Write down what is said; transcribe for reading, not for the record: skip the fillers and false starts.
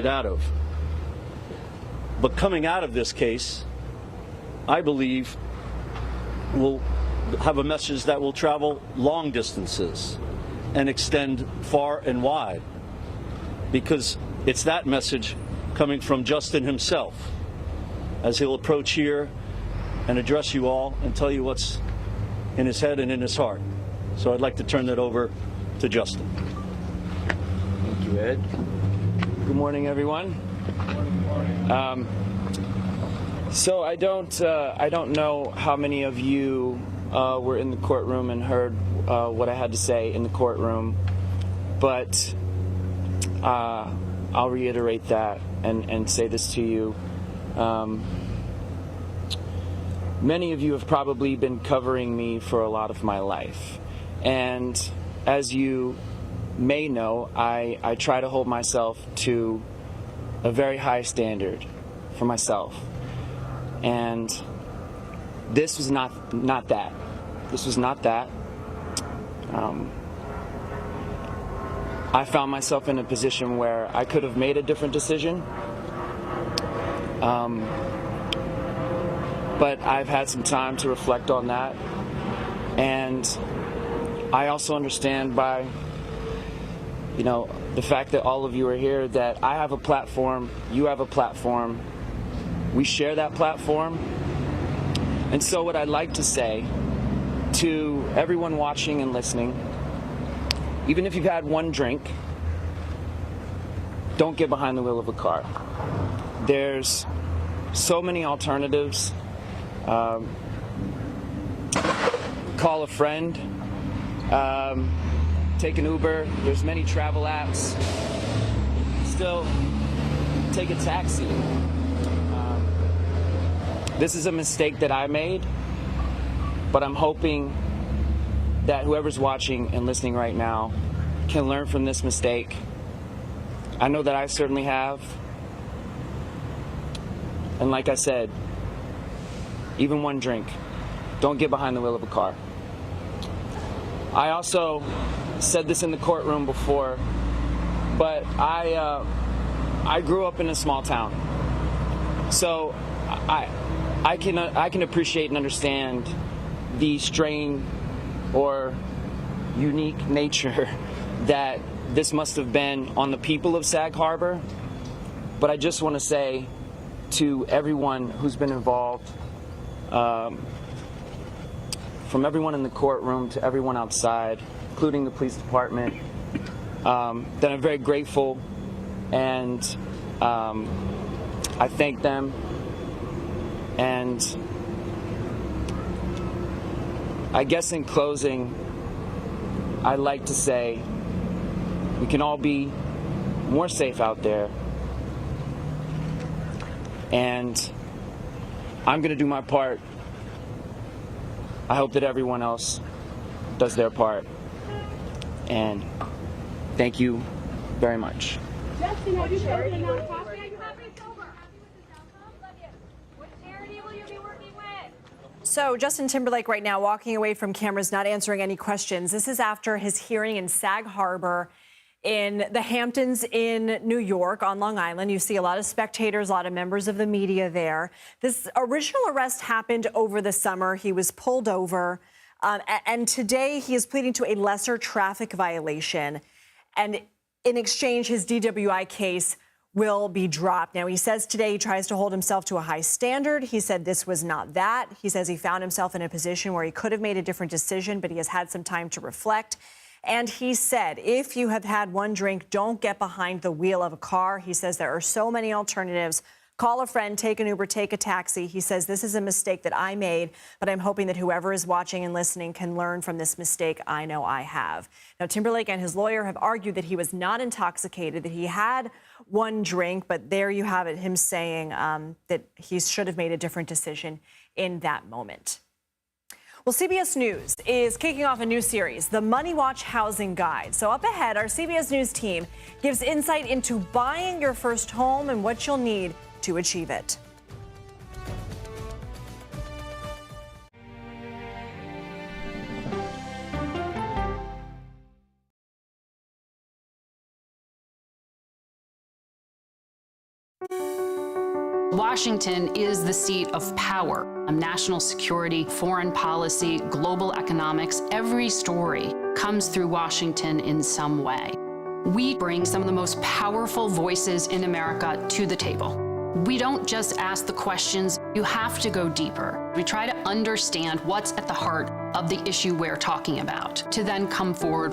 out of. But coming out of this case, I believe will have a message that will travel long distances and extend far and wide, because it's that message coming from Justin himself as he'll approach here and address you all and tell you what's in his head and in his heart. So I'd like to turn that over to Justin. Thank you, Ed. Good morning, everyone. So I don't know how many of you were in the courtroom and heard what I had to say in the courtroom, but I'll reiterate that and say this to you. Many of you have probably been covering me for a lot of my life, and as you may know, I try to hold myself to a very high standard for myself, and this was not that. This was not that. I found myself in a position where I could have made a different decision, but I've had some time to reflect on that, and I also understand by the fact that all of you are here, that I have a platform, you have a platform, we share that platform. And so what I'd like to say to everyone watching and listening, even if you've had one drink, don't get behind the wheel of a car. There's so many alternatives. Call a friend. Take an Uber. There's many travel apps. Still, take a taxi. This is a mistake that I made, but I'm hoping that whoever's watching and listening right now can learn from this mistake. I know that I certainly have. And like I said, even one drink, don't get behind the wheel of a car. I also said this in the courtroom before, but I grew up in a small town, so I can appreciate and understand the strain or unique nature that this must have been on the people of Sag Harbor. But I just want to say to everyone who's been involved, from everyone in the courtroom to everyone outside, including the police department, that I'm very grateful, and I thank them. And I guess in closing, I'd like to say we can all be more safe out there, and I'm going to do my part. I hope that everyone else does their part. And thank you very much. Justin, have you spoken to nonprofit? Are you happy sober? Happy with this outcome? What charity will you be working with? So Justin Timberlake right now walking away from cameras, not answering any questions. This is after his hearing in Sag Harbor in the Hamptons in New York on Long Island. You see a lot of spectators, a lot of members of the media there. This original arrest happened over the summer. He was pulled over. And today he is pleading to a lesser traffic violation. And in exchange, his DWI case will be dropped. Now, he says today he tries to hold himself to a high standard. He said this was not that. He says he found himself in a position where he could have made a different decision, but he has had some time to reflect. And he said, if you have had one drink, don't get behind the wheel of a car. He says there are so many alternatives. Call a friend, take an Uber, take a taxi. He says, this is a mistake that I made, but I'm hoping that whoever is watching and listening can learn from this mistake I know I have. Now, Timberlake and his lawyer have argued that he was not intoxicated, that he had one drink, but there you have it, him saying that he should have made a different decision in that moment. Well, CBS News is kicking off a new series, the Money Watch Housing Guide. So up ahead, our CBS News team gives insight into buying your first home and what you'll need to achieve it. Washington is the seat of power. National security, foreign policy, global economics, every story comes through Washington in some way. We bring some of the most powerful voices in America to the table. We don't just ask the questions, you have to go deeper. We try to understand what's at the heart of the issue we're talking about, to then come forward